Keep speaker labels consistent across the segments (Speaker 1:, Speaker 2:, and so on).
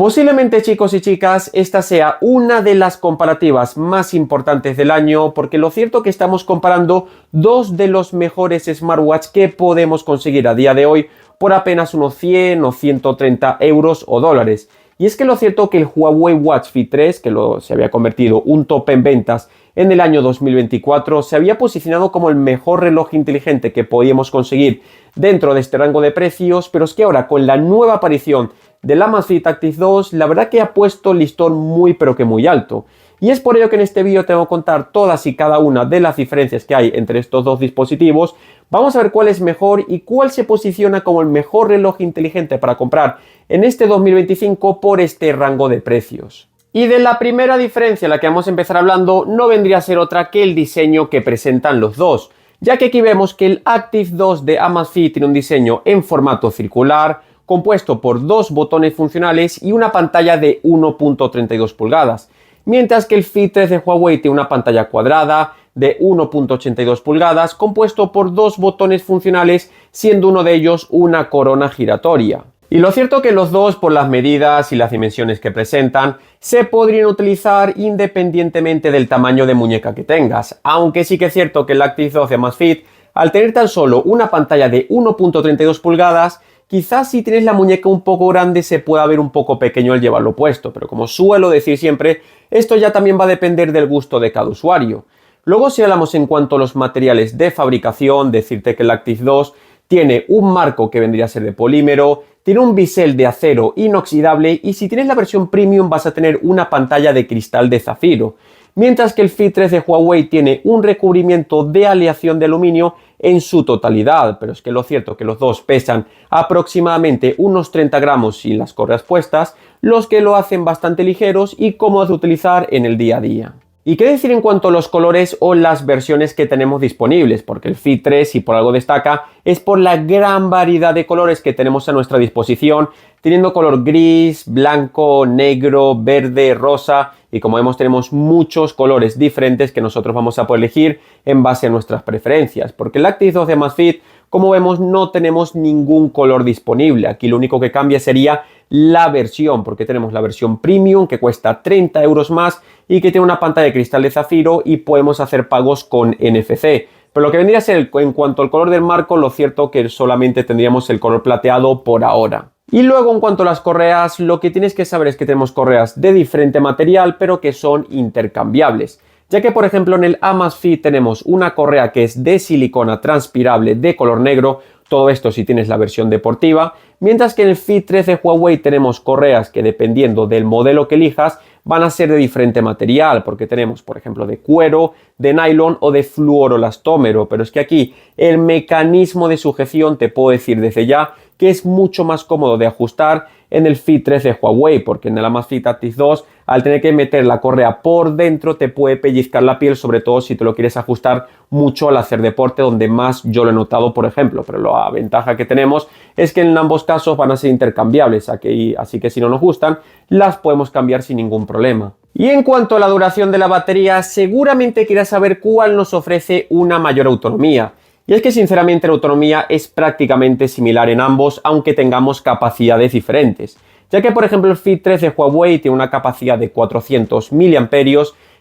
Speaker 1: Posiblemente, chicos y chicas, esta sea una de las comparativas más importantes del año, porque lo cierto es que estamos comparando dos de los mejores smartwatch que podemos conseguir a día de hoy por apenas unos 100 o 130 euros o dólares. Y es que lo cierto es que el Huawei Watch Fit 3, que se había convertido un top en ventas en el año 2024, se había posicionado como el mejor reloj inteligente que podíamos conseguir dentro de este rango de precios, pero es que ahora con la nueva aparición del Amazfit Active 2, la verdad que ha puesto el listón muy pero que muy alto. Y es por ello que en este vídeo te voy a contar todas y cada una de las diferencias que hay entre estos dos dispositivos. Vamos a ver cuál es mejor y cuál se posiciona como el mejor reloj inteligente para comprar en este 2025 por este rango de precios. Y de la primera diferencia, la que vamos a empezar hablando, no vendría a ser otra que el diseño que presentan los dos, ya que aquí vemos que el Active 2 de Amazfit tiene un diseño en formato circular, compuesto por dos botones funcionales y una pantalla de 1.32 pulgadas, mientras que el Fit 3 de Huawei tiene una pantalla cuadrada de 1.82 pulgadas, compuesto por dos botones funcionales, siendo uno de ellos una corona giratoria. Y lo cierto es que los dos, por las medidas y las dimensiones que presentan, se podrían utilizar independientemente del tamaño de muñeca que tengas, aunque sí que es cierto que el Active 2 de Amazfit, al tener tan solo una pantalla de 1.32 pulgadas, quizás si tienes la muñeca un poco grande se pueda ver un poco pequeño el llevarlo puesto, pero como suelo decir siempre, esto ya también va a depender del gusto de cada usuario. Luego, si hablamos en cuanto a los materiales de fabricación, decirte que el Active 2 tiene un marco que vendría a ser de polímero, tiene un bisel de acero inoxidable y si tienes la versión premium vas a tener una pantalla de cristal de zafiro, mientras que el Fit 3 de Huawei tiene un recubrimiento de aleación de aluminio en su totalidad, pero es que lo cierto es que los dos pesan aproximadamente unos 30 gramos sin las correas puestas, los que lo hacen bastante ligeros y cómodos de utilizar en el día a día. ¿Y qué decir en cuanto a los colores o las versiones que tenemos disponibles? Porque el Fit 3, si por algo destaca, es por la gran variedad de colores que tenemos a nuestra disposición, teniendo color gris, blanco, negro, verde, rosa, y como vemos tenemos muchos colores diferentes que nosotros vamos a poder elegir en base a nuestras preferencias. Porque el Active 2 de Amazfit, como vemos, no tenemos ningún color disponible. Aquí lo único que cambia sería la versión, porque tenemos la versión premium que cuesta 30 euros más y que tiene una pantalla de cristal de zafiro y podemos hacer pagos con NFC. Pero lo que vendría a ser en cuanto al color del marco, lo cierto que solamente tendríamos el color plateado por ahora. Y luego en cuanto a las correas, lo que tienes que saber es que tenemos correas de diferente material pero que son intercambiables. Ya que por ejemplo en el Amazfit tenemos una correa que es de silicona transpirable de color negro, todo esto si tienes la versión deportiva, mientras que en el Fit 3 de Huawei tenemos correas que dependiendo del modelo que elijas van a ser de diferente material, porque tenemos por ejemplo de cuero, de nylon o de fluoroelastómero, pero es que aquí el mecanismo de sujeción te puedo decir desde ya que es mucho más cómodo de ajustar en el Fit 3 de Huawei, porque en el Amazfit Active 2 al tener que meter la correa por dentro te puede pellizcar la piel, sobre todo si te lo quieres ajustar mucho al hacer deporte, donde más yo lo he notado, por ejemplo. Pero la ventaja que tenemos es que en ambos casos van a ser intercambiables, así que si no nos gustan, las podemos cambiar sin ningún problema. Y en cuanto a la duración de la batería, seguramente quieras saber cuál nos ofrece una mayor autonomía. Y es que sinceramente la autonomía es prácticamente similar en ambos, aunque tengamos capacidades diferentes. Ya que por ejemplo el Fit 3 de Huawei tiene una capacidad de 400 mAh,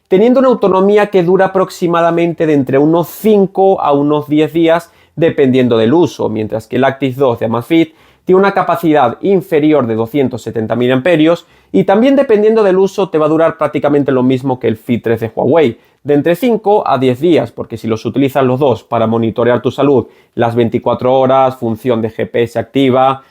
Speaker 1: teniendo una autonomía que dura aproximadamente de entre unos 5 a unos 10 días, dependiendo del uso, mientras que el Active 2 de Amazfit tiene una capacidad inferior de 270 mAh y también dependiendo del uso te va a durar prácticamente lo mismo que el Fit 3 de Huawei, de entre 5 a 10 días, porque si los utilizas los dos para monitorear tu salud las 24 horas, función de GPS activa,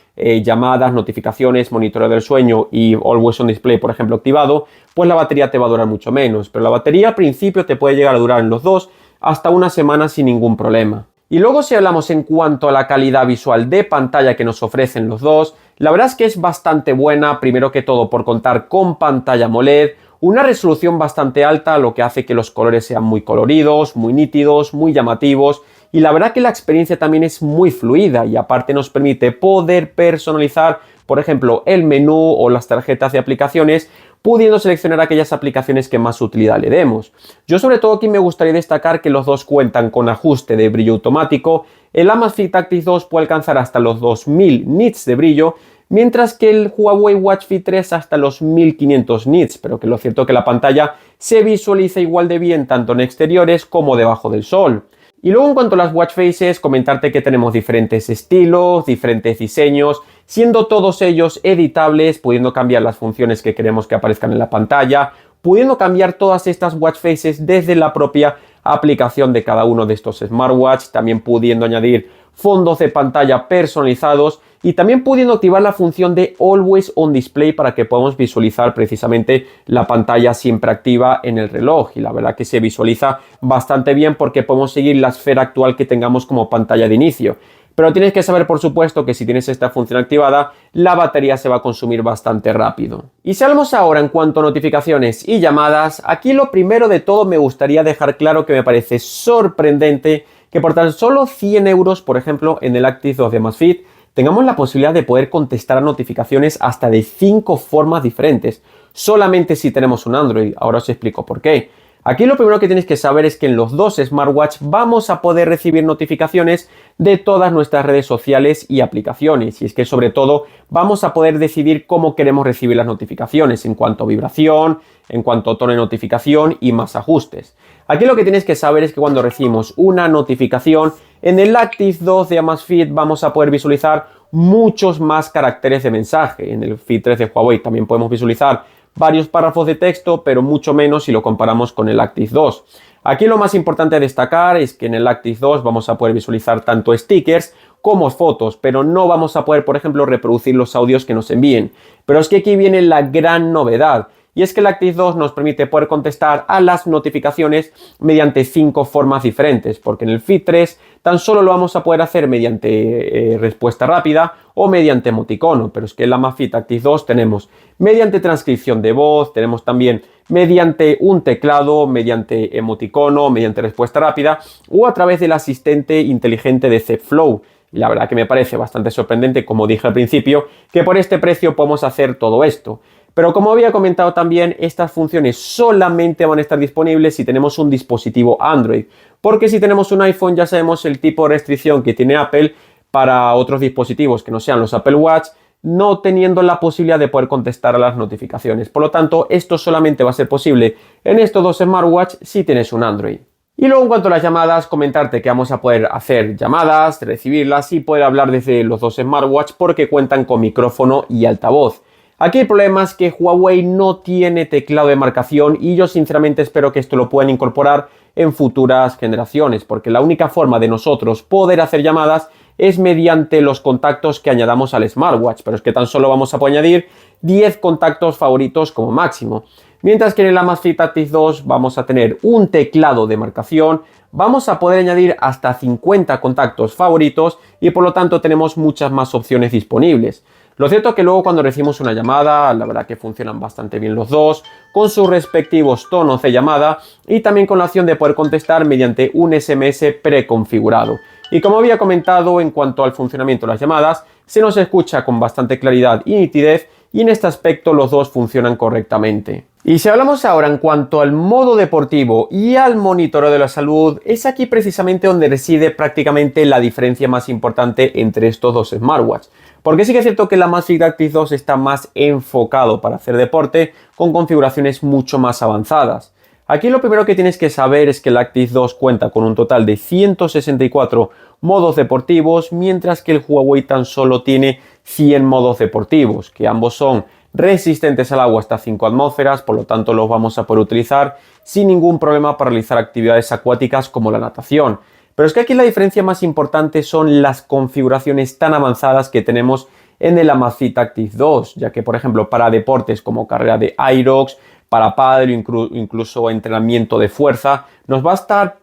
Speaker 1: llamadas, notificaciones, monitoreo del sueño y Always On Display, por ejemplo, activado, pues la batería te va a durar mucho menos. Pero la batería al principio te puede llegar a durar en los dos hasta una semana sin ningún problema. Y luego si hablamos en cuanto a la calidad visual de pantalla que nos ofrecen los dos, la verdad es que es bastante buena, primero que todo por contar con pantalla AMOLED, una resolución bastante alta, lo que hace que los colores sean muy coloridos, muy nítidos, muy llamativos, y la verdad que la experiencia también es muy fluida y aparte nos permite poder personalizar, por ejemplo, el menú o las tarjetas de aplicaciones, pudiendo seleccionar aquellas aplicaciones que más utilidad le demos. Yo sobre todo aquí me gustaría destacar que los dos cuentan con ajuste de brillo automático. El Amazfit Active 2 puede alcanzar hasta los 2000 nits de brillo, mientras que el Huawei Watch Fit 3 hasta los 1500 nits, pero que lo cierto es que la pantalla se visualiza igual de bien tanto en exteriores como debajo del sol. Y luego en cuanto a las watch faces, comentarte que tenemos diferentes estilos, diferentes diseños, siendo todos ellos editables, pudiendo cambiar las funciones que queremos que aparezcan en la pantalla, pudiendo cambiar todas estas watch faces desde la propia aplicación de cada uno de estos smartwatch, también pudiendo añadir fondos de pantalla personalizados y también pudiendo activar la función de Always on Display para que podamos visualizar precisamente la pantalla siempre activa en el reloj. Y la verdad que se visualiza bastante bien porque podemos seguir la esfera actual que tengamos como pantalla de inicio. Pero tienes que saber, por supuesto, que si tienes esta función activada, la batería se va a consumir bastante rápido. Y si hablamos ahora en cuanto a notificaciones y llamadas, aquí lo primero de todo me gustaría dejar claro que me parece sorprendente que por tan solo 100 euros, por ejemplo, en el Active 2 de Amazfit, tengamos la posibilidad de poder contestar a notificaciones hasta de 5 formas diferentes, solamente si tenemos un Android. Ahora os explico por qué. Aquí lo primero que tienes que saber es que en los dos smartwatch vamos a poder recibir notificaciones de todas nuestras redes sociales y aplicaciones. Y es que sobre todo vamos a poder decidir cómo queremos recibir las notificaciones en cuanto a vibración, en cuanto a tono de notificación y más ajustes. Aquí lo que tienes que saber es que cuando recibimos una notificación, en el Active 2 de Amazfit vamos a poder visualizar muchos más caracteres de mensaje. En el Fit 3 de Huawei también podemos visualizar varios párrafos de texto, pero mucho menos si lo comparamos con el Active 2. Aquí lo más importante a destacar es que en el Active 2 vamos a poder visualizar tanto stickers como fotos, pero no vamos a poder, por ejemplo, reproducir los audios que nos envíen. Pero es que aquí viene la gran novedad. Y es que el Active 2 nos permite poder contestar a las notificaciones mediante 5 formas diferentes, porque en el Fit 3 tan solo lo vamos a poder hacer mediante respuesta rápida o mediante emoticono, pero es que en la Amazfit Active 2 tenemos mediante transcripción de voz, tenemos también mediante un teclado, mediante emoticono, mediante respuesta rápida o a través del asistente inteligente de Z Flow. Y la verdad que me parece bastante sorprendente, como dije al principio, que por este precio podemos hacer todo esto. Pero como había comentado también, estas funciones solamente van a estar disponibles si tenemos un dispositivo Android. Porque si tenemos un iPhone ya sabemos el tipo de restricción que tiene Apple para otros dispositivos que no sean los Apple Watch, no teniendo la posibilidad de poder contestar a las notificaciones. Por lo tanto, esto solamente va a ser posible en estos dos smartwatch si tienes un Android. Y luego en cuanto a las llamadas, comentarte que vamos a poder hacer llamadas, recibirlas y poder hablar desde los dos smartwatch porque cuentan con micrófono y altavoz. Aquí el problema es que Huawei no tiene teclado de marcación y yo sinceramente espero que esto lo puedan incorporar en futuras generaciones, porque la única forma de nosotros poder hacer llamadas es mediante los contactos que añadamos al smartwatch, pero es que tan solo vamos a poder añadir 10 contactos favoritos como máximo. Mientras que en el Amazfit Active 2 vamos a tener un teclado de marcación, vamos a poder añadir hasta 50 contactos favoritos y por lo tanto tenemos muchas más opciones disponibles. Lo cierto es que luego cuando recibimos una llamada, la verdad que funcionan bastante bien los dos, con sus respectivos tonos de llamada y también con la opción de poder contestar mediante un SMS preconfigurado. Y como había comentado en cuanto al funcionamiento de las llamadas, se nos escucha con bastante claridad y nitidez y en este aspecto los dos funcionan correctamente. Y si hablamos ahora en cuanto al modo deportivo y al monitoreo de la salud, es aquí precisamente donde reside prácticamente la diferencia más importante entre estos dos smartwatch. Porque sí que es cierto que la Amazfit Active 2 está más enfocado para hacer deporte con configuraciones mucho más avanzadas. Aquí lo primero que tienes que saber es que el Active 2 cuenta con un total de 164 modos deportivos, mientras que el Huawei tan solo tiene 100 modos deportivos, que ambos son resistentes al agua hasta 5 atmósferas, por lo tanto los vamos a poder utilizar sin ningún problema para realizar actividades acuáticas como la natación. Pero es que aquí la diferencia más importante son las configuraciones tan avanzadas que tenemos en el Amazfit Active 2, ya que por ejemplo para deportes como carrera de Aerox, para pádel, incluso entrenamiento de fuerza, nos va a estar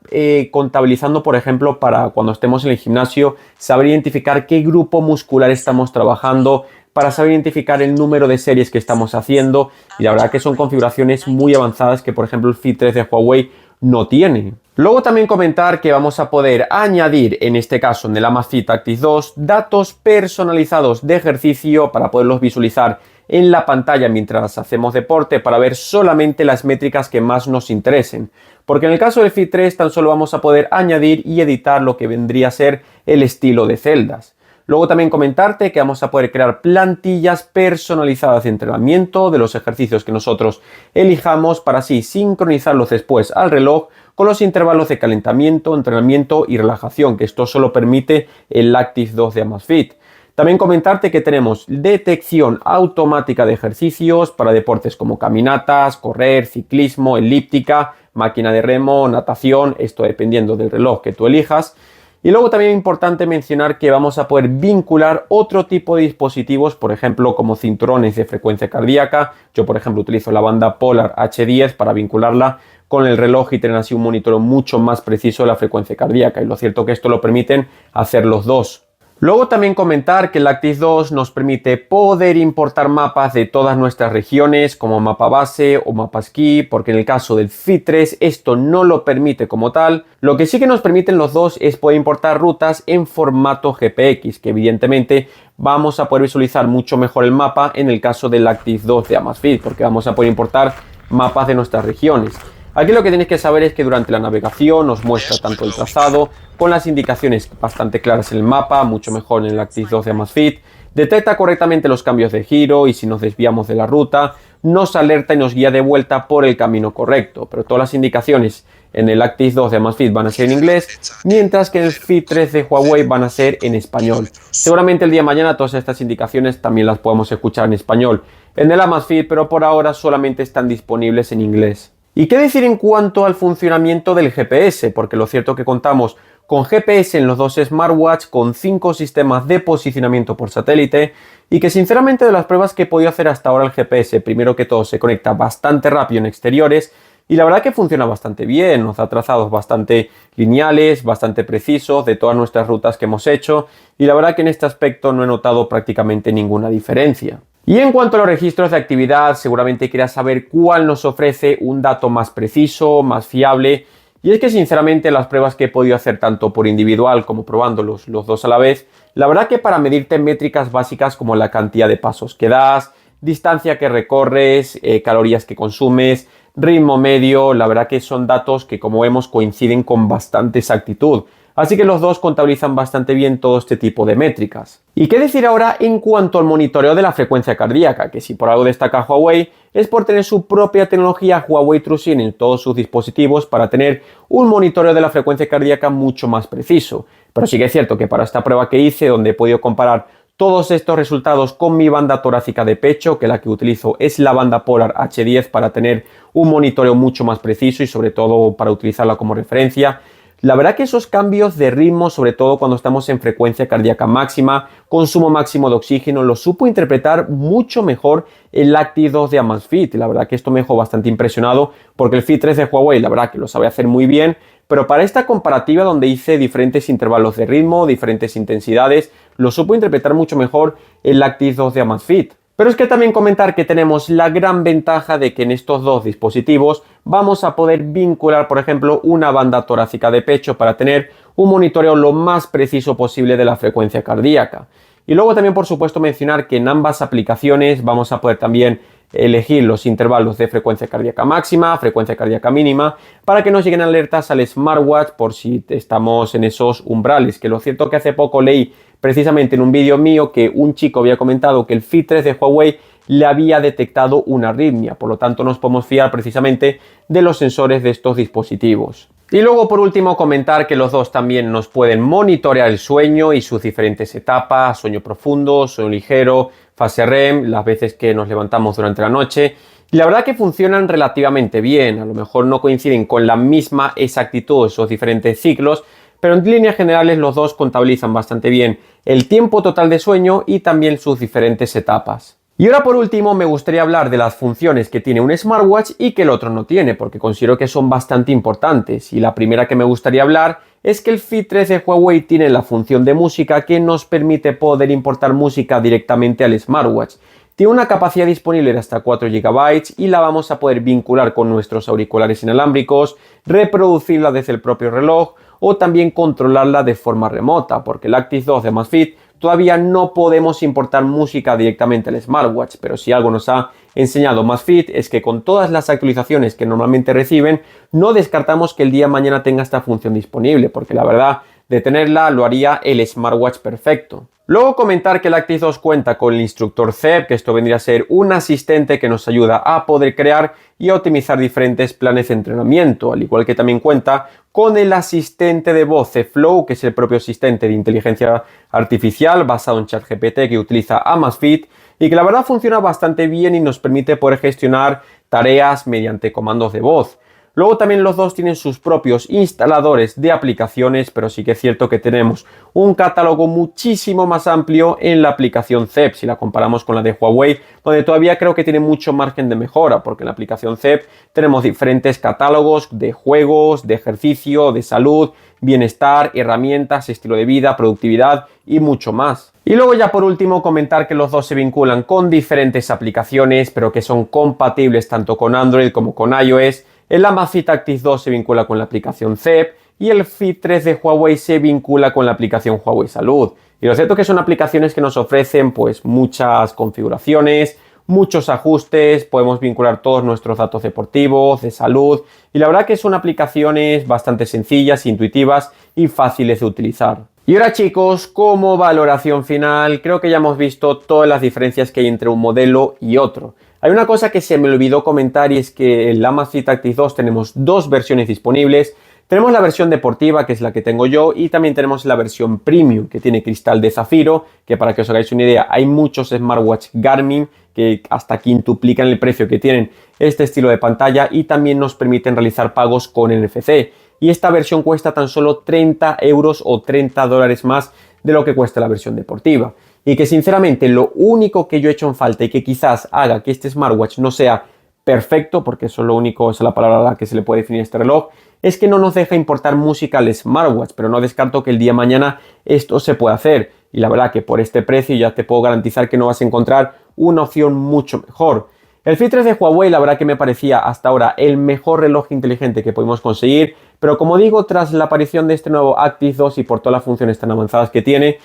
Speaker 1: contabilizando, por ejemplo, para cuando estemos en el gimnasio, saber identificar qué grupo muscular estamos trabajando, para saber identificar el número de series que estamos haciendo, y la verdad que son configuraciones muy avanzadas que, por ejemplo, el Fit 3 de Huawei no tiene. Luego también comentar que vamos a poder añadir, en este caso en el Amazfit Active 2, datos personalizados de ejercicio para poderlos visualizar en la pantalla mientras hacemos deporte para ver solamente las métricas que más nos interesen. Porque en el caso del Fit 3 tan solo vamos a poder añadir y editar lo que vendría a ser el estilo de celdas. Luego también comentarte que vamos a poder crear plantillas personalizadas de entrenamiento de los ejercicios que nosotros elijamos para así sincronizarlos después al reloj con los intervalos de calentamiento, entrenamiento y relajación, que esto solo permite el Active 2 de Amazfit. También comentarte que tenemos detección automática de ejercicios para deportes como caminatas, correr, ciclismo, elíptica, máquina de remo, natación, esto dependiendo del reloj que tú elijas. Y luego también es importante mencionar que vamos a poder vincular otro tipo de dispositivos, por ejemplo, como cinturones de frecuencia cardíaca. Yo, por ejemplo, utilizo la banda Polar H10 para vincularla con el reloj y tener así un monitoreo mucho más preciso de la frecuencia cardíaca. Y lo cierto que esto lo permiten hacer los dos. Luego también comentar que el Active 2 nos permite poder importar mapas de todas nuestras regiones como mapa base o mapa ski, porque en el caso del Fit 3 esto no lo permite como tal. Lo que sí que nos permiten los dos es poder importar rutas en formato GPX, que evidentemente vamos a poder visualizar mucho mejor el mapa en el caso del Active 2 de Amazfit, porque vamos a poder importar mapas de nuestras regiones. Aquí lo que tenéis que saber es que durante la navegación nos muestra tanto el trazado, con las indicaciones bastante claras en el mapa, mucho mejor en el Active 2 de Amazfit, detecta correctamente los cambios de giro y si nos desviamos de la ruta, nos alerta y nos guía de vuelta por el camino correcto, pero todas las indicaciones en el Active 2 de Amazfit van a ser en inglés, mientras que en el Fit 3 de Huawei van a ser en español. Seguramente el día de mañana todas estas indicaciones también las podemos escuchar en español en el Amazfit, pero por ahora solamente están disponibles en inglés. ¿Y qué decir en cuanto al funcionamiento del GPS? Porque lo cierto es que contamos con GPS en los dos smartwatch, con 5 sistemas de posicionamiento por satélite y que sinceramente de las pruebas que he podido hacer hasta ahora el GPS, primero que todo se conecta bastante rápido en exteriores y la verdad que funciona bastante bien, nos da trazados bastante lineales, bastante precisos de todas nuestras rutas que hemos hecho y la verdad que en este aspecto no he notado prácticamente ninguna diferencia. Y en cuanto a los registros de actividad, seguramente quieras saber cuál nos ofrece un dato más preciso, más fiable. Y es que sinceramente las pruebas que he podido hacer tanto por individual como probándolos los dos a la vez, la verdad que para medirte métricas básicas como la cantidad de pasos que das, distancia que recorres, calorías que consumes, ritmo medio, la verdad que son datos que como vemos coinciden con bastante exactitud. Así que los dos contabilizan bastante bien todo este tipo de métricas. ¿Y qué decir ahora en cuanto al monitoreo de la frecuencia cardíaca? Que si por algo destaca Huawei es por tener su propia tecnología Huawei TrueSync en todos sus dispositivos para tener un monitoreo de la frecuencia cardíaca mucho más preciso. Pero sí que es cierto que para esta prueba que hice, donde he podido comparar todos estos resultados con mi banda torácica de pecho, que la que utilizo es la banda Polar H10 para tener un monitoreo mucho más preciso y sobre todo para utilizarla como referencia, la verdad que esos cambios de ritmo, sobre todo cuando estamos en frecuencia cardíaca máxima, consumo máximo de oxígeno, lo supo interpretar mucho mejor el Active 2 de Amazfit. La verdad que esto me dejó bastante impresionado porque el Fit 3 de Huawei, la verdad que lo sabe hacer muy bien, pero para esta comparativa donde hice diferentes intervalos de ritmo, diferentes intensidades, lo supo interpretar mucho mejor el Active 2 de Amazfit. Pero es que también comentar que tenemos la gran ventaja de que en estos dos dispositivos vamos a poder vincular, por ejemplo, una banda torácica de pecho para tener un monitoreo lo más preciso posible de la frecuencia cardíaca. Y luego también, por supuesto, mencionar que en ambas aplicaciones vamos a poder también elegir los intervalos de frecuencia cardíaca máxima, frecuencia cardíaca mínima, para que nos lleguen alertas al smartwatch por si estamos en esos umbrales, que lo cierto que hace poco leí precisamente en un vídeo mío que un chico había comentado que el Fit 3 de Huawei le había detectado una arritmia, por lo tanto nos podemos fiar precisamente de los sensores de estos dispositivos. Y luego por último comentar que los dos también nos pueden monitorear el sueño y sus diferentes etapas, sueño profundo, sueño ligero, fase REM, las veces que nos levantamos durante la noche. Y la verdad que funcionan relativamente bien, a lo mejor no coinciden con la misma exactitud esos diferentes ciclos, pero en líneas generales los dos contabilizan bastante bien el tiempo total de sueño y también sus diferentes etapas. Y ahora por último me gustaría hablar de las funciones que tiene un smartwatch y que el otro no tiene, porque considero que son bastante importantes. Y la primera que me gustaría hablar es que el Fit 3 de Huawei tiene la función de música que nos permite poder importar música directamente al smartwatch. Tiene una capacidad disponible de hasta 4 GB y la vamos a poder vincular con nuestros auriculares inalámbricos, reproducirla desde el propio reloj o también controlarla de forma remota, porque el Active 2 de Amazfit todavía no podemos importar música directamente al smartwatch, pero si algo nos ha enseñado Amazfit es que con todas las actualizaciones que normalmente reciben, no descartamos que el día de mañana tenga esta función disponible, porque la verdad de tenerla lo haría el smartwatch perfecto. Luego comentar que el Active 2 cuenta con el instructor CEP, que esto vendría a ser un asistente que nos ayuda a poder crear y a optimizar diferentes planes de entrenamiento, al igual que también cuenta con el asistente de voz Flow, que es el propio asistente de inteligencia artificial basado en ChatGPT que utiliza Amazfit y que la verdad funciona bastante bien y nos permite poder gestionar tareas mediante comandos de voz. Luego también los dos tienen sus propios instaladores de aplicaciones, pero sí que es cierto que tenemos un catálogo muchísimo más amplio en la aplicación CEP, si la comparamos con la de Huawei, donde todavía creo que tiene mucho margen de mejora, porque en la aplicación CEP tenemos diferentes catálogos de juegos, de ejercicio, de salud, bienestar, herramientas, estilo de vida, productividad y mucho más. Y luego ya por último comentar que los dos se vinculan con diferentes aplicaciones, pero que son compatibles tanto con Android como con iOS. El Amazfit Active 2 se vincula con la aplicación CEP y el Fit 3 de Huawei se vincula con la aplicación Huawei Salud. Y lo cierto es que son aplicaciones que nos ofrecen pues muchas configuraciones, muchos ajustes, podemos vincular todos nuestros datos deportivos, de salud y la verdad que son aplicaciones bastante sencillas, intuitivas y fáciles de utilizar. Y ahora chicos, como valoración final, creo que ya hemos visto todas las diferencias que hay entre un modelo y otro. Hay una cosa que se me olvidó comentar y es que en la Amazfit Active 2 tenemos dos versiones disponibles. Tenemos la versión deportiva, que es la que tengo yo, y también tenemos la versión premium, que tiene cristal de zafiro, que para que os hagáis una idea, hay muchos smartwatch Garmin que hasta quintuplican el precio que tienen este estilo de pantalla y también nos permiten realizar pagos con NFC. Y esta versión cuesta tan solo 30 euros o 30 dólares más de lo que cuesta la versión deportiva. Y que sinceramente lo único que yo he hecho en falta y que quizás haga que este smartwatch no sea perfecto, porque eso es lo único, esa es la palabra a la que se le puede definir este reloj, es que no nos deja importar música al smartwatch, pero no descarto que el día de mañana esto se pueda hacer. Y la verdad que por este precio ya te puedo garantizar que no vas a encontrar una opción mucho mejor. El Fit 3 de Huawei la verdad que me parecía hasta ahora el mejor reloj inteligente que pudimos conseguir, pero como digo, tras la aparición de este nuevo Active 2 y por todas las funciones tan avanzadas que tiene,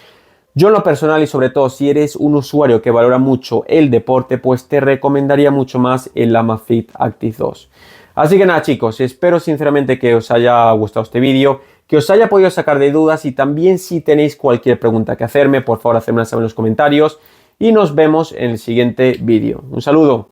Speaker 1: yo en lo personal y sobre todo si eres un usuario que valora mucho el deporte, pues te recomendaría mucho más el Amazfit Active 2. Así que nada chicos, espero sinceramente que os haya gustado este vídeo, que os haya podido sacar de dudas y también si tenéis cualquier pregunta que hacerme, por favor hacedmela saber en los comentarios y nos vemos en el siguiente vídeo. Un saludo.